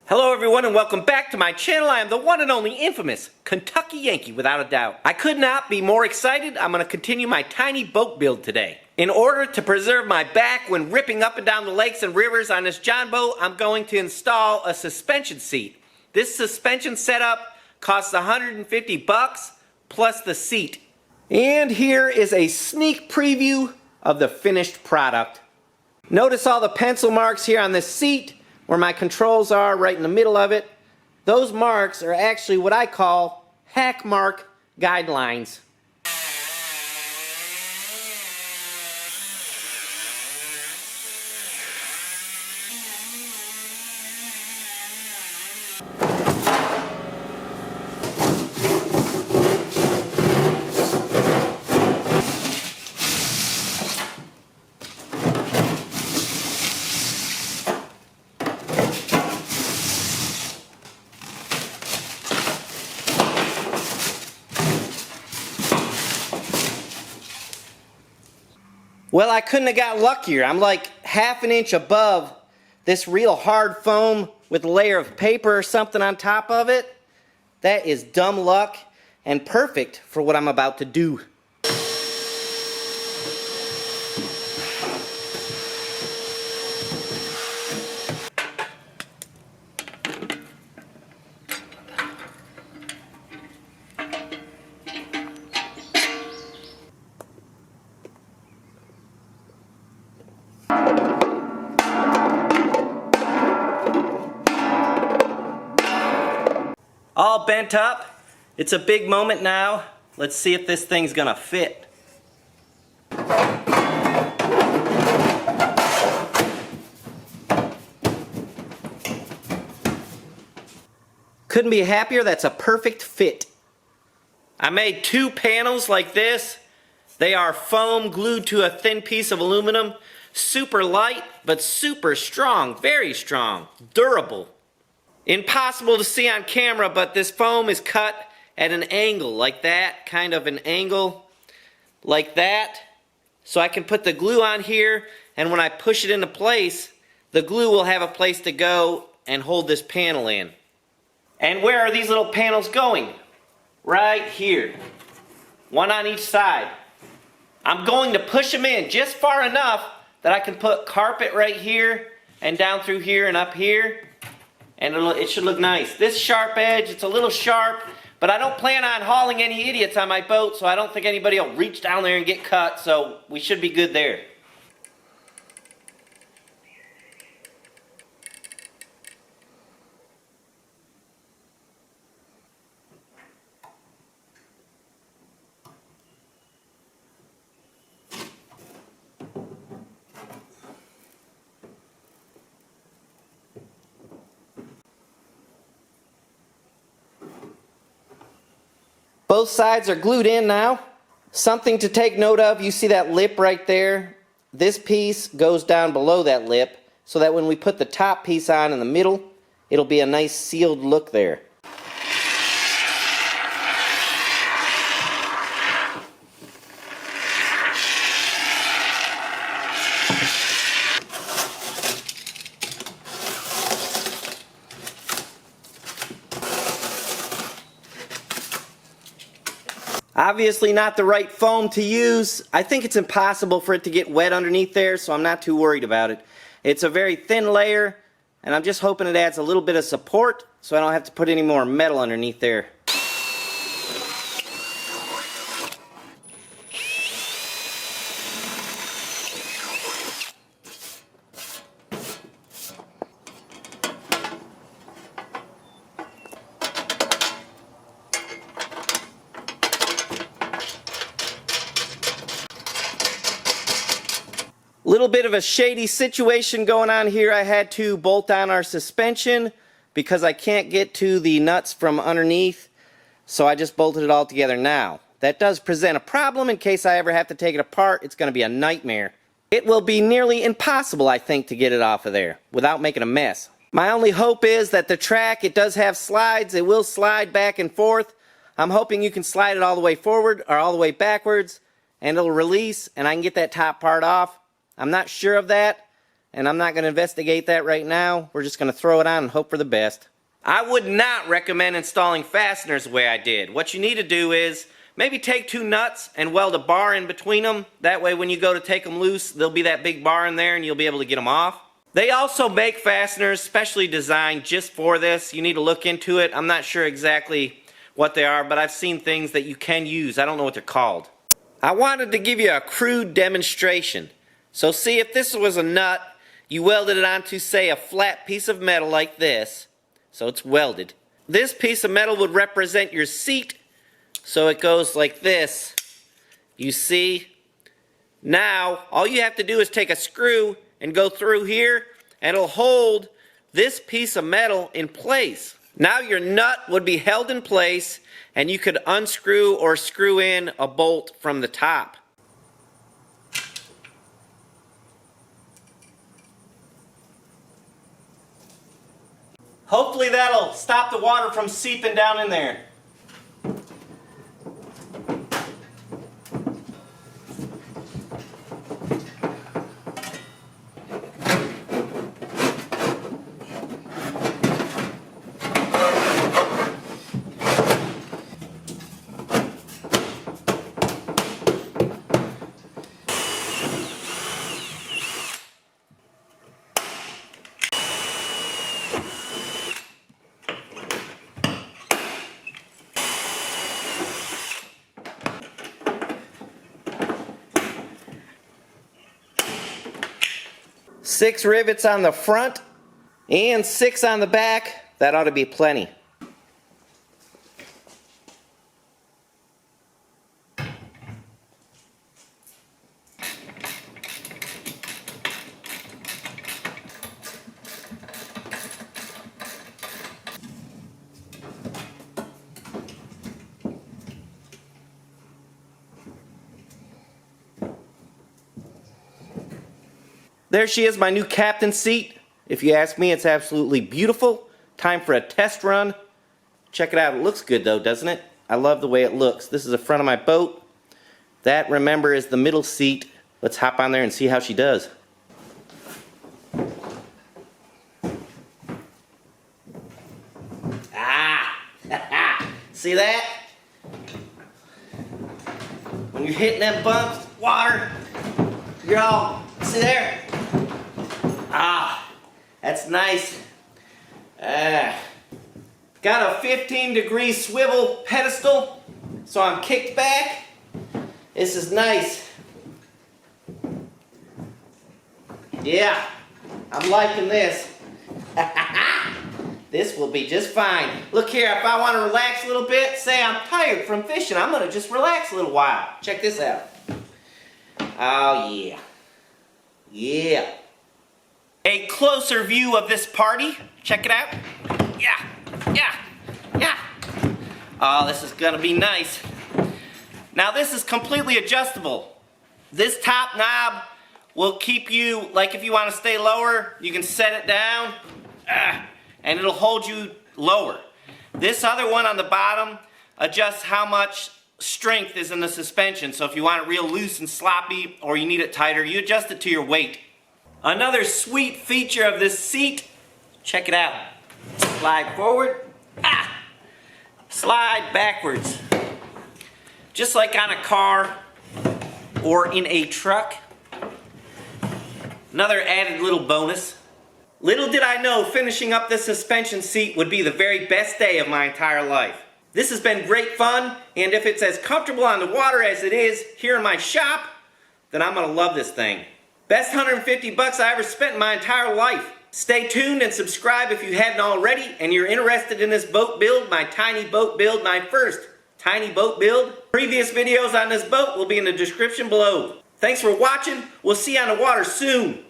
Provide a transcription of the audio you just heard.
Hello everyone and welcome back to my channel. I am the one and only infamous Kentucky Yankee without a doubt. I could not be more excited. I'm going to continue my tiny boat build today. In order to preserve my back when ripping up and down the lakes and rivers on this John boat, I'm going to install a suspension seat. This suspension setup costs $150 plus the seat. And here is a sneak preview of the finished product. Notice all the pencil marks here on this seat where my controls are, right in the middle of it. Those marks are actually what I call hack mark guidelines. Well, I couldn't have got luckier. I'm like half an inch above this real hard foam with a layer of paper or something on top of it. That is dumb luck and perfect for what I'm about to do. All bent up. It's a big moment now. Let's see if this thing's gonna fit. Couldn't be happier. That's a perfect fit. I made two panels like this. They are foam glued to a thin piece of aluminum. Super light, but super strong, very strong, durable. Impossible to see on camera, but this foam is cut at an angle like that, kind of an angle like that. So I can put the glue on here, and when I push it into place, the glue will have a place to go and hold this panel in. And where are these little panels going? Right here. One on each side. I'm going to push them in just far enough that I can put carpet right here and down through here and up here. And it should look nice. This sharp edge, it's a little sharp, but I don't plan on hauling any idiots on my boat, so I don't think anybody will reach down there and get cut, so we should be good there. Both sides are glued in now. Something to take note of, you see that lip right there? This piece goes down below that lip so that when we put the top piece on in the middle, it'll be a nice sealed look there. Obviously not the right foam to use. I think it's impossible for it to get wet underneath there, so I'm not too worried about it. It's a very thin layer, and I'm just hoping it adds a little bit of support so I don't have to put any more metal underneath there. Little bit of a shady situation going on here. I had to bolt on our suspension because I can't get to the nuts from underneath, so I just bolted it all together now. That does present a problem in case I ever have to take it apart. It's going to be a nightmare. It will be nearly impossible, I think, to get it off of there without making a mess. My only hope is that the track, it does have slides. It will slide back and forth. I'm hoping you can slide it all the way forward or all the way backwards, and it'll release and I can get that top part off. I'm not sure of that, and I'm not going to investigate that right now. We're just going to throw it on and hope for the best. I would not recommend installing fasteners the way I did. What you need to do is maybe take 2 nuts and weld a bar in between them. That way when you go to take them loose, there'll be that big bar in there and you'll be able to get them off. They also make fasteners specially designed just for this. You need to look into it. I'm not sure exactly what they are, but I've seen things that you can use. I don't know what they're called. I wanted to give you a crude demonstration. So see, if this was a nut, you welded it onto, say, a flat piece of metal like this. So it's welded. This piece of metal would represent your seat. So it goes like this. You see? Now, all you have to do is take a screw and go through here, and it'll hold this piece of metal in place. Now your nut would be held in place, and you could unscrew or screw in a bolt from the top. Hopefully that'll stop the water from seeping down in there. Six rivets on the front and 6 on the back. That ought to be plenty. There she is, my new captain's seat. If you ask me, it's absolutely beautiful. Time for a test run. Check it out. It looks good though, doesn't it? I love the way it looks. This is the front of my boat. That, remember, is the middle seat. Let's hop on there and see how she does. See that? When you're hitting them bumps, water, you're all, see there? That's nice. Got a 15-degree swivel pedestal, so I'm kicked back. This is nice. Yeah, I'm liking this. This will be just fine. Look here, if I want to relax a little bit, say I'm tired from fishing, I'm going to just relax a little while. Check this out. Oh yeah. Yeah. A closer view of this party. Check it out. Yeah, yeah, yeah. Oh, this is gonna be nice. Now this is completely adjustable. This top knob will keep you, like if you want to stay lower, you can set it down, and it'll hold you lower. This other one on the bottom adjusts how much strength is in the suspension. So if you want it real loose and sloppy, or you need it tighter, you adjust it to your weight. Another sweet feature of this seat, check it out. Slide forward, slide backwards. Just like on a car or in a truck. Another added little bonus. Little did I know finishing up this suspension seat would be the very best day of my entire life. This has been great fun, and if it's as comfortable on the water as it is here in my shop, then I'm gonna love this thing. Best $150 I ever spent in my entire life. Stay tuned and subscribe if you hadn't already and you're interested in this boat build, my tiny boat build, my first tiny boat build. Previous videos on this boat will be in the description below. Thanks for watching. We'll see you on the water soon.